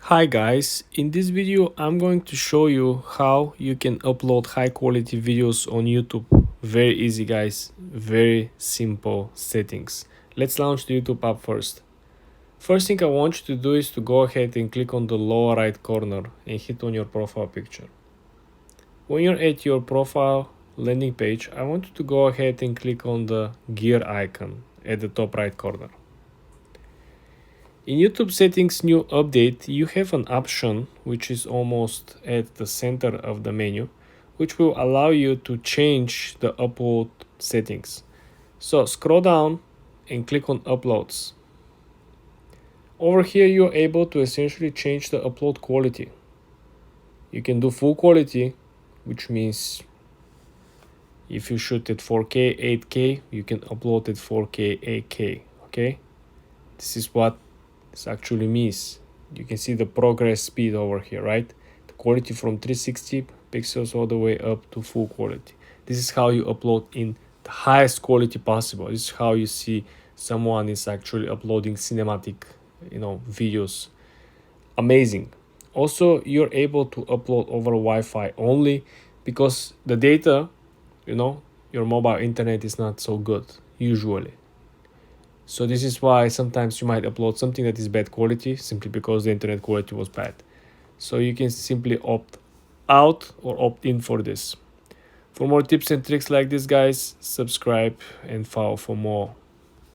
Hi guys, in this video I'm going to show you how you can upload high quality videos on YouTube. Very easy guys, very simple settings. Let's launch the YouTube app first. First thing I want you to do is to go ahead and click on the lower right corner and hit on your profile picture. When you're at your profile landing page, I want you to go ahead and click on the gear icon at the top right corner. In YouTube settings new update, you have an option which is almost at the center of the menu, which will allow you to change the upload settings. So scroll down and click on uploads. Over here you're able to essentially change the upload quality. You can do full quality, which means if you shoot at 4K, 8K, you can upload at 4K, 8K, okay? This is what this actually means. You can see the progress speed over here, right? The quality from 360 pixels all the way up to full quality. This is how you upload in the highest quality possible. This is how you see someone is actually uploading cinematic, videos. Amazing. Also, you're able to upload over Wi-Fi only because the data, your mobile internet is not so good usually. So this is why sometimes you might upload something that is bad quality simply because the internet quality was bad. So you can simply opt out or opt in for this. For more tips and tricks like this, guys, subscribe and follow for more.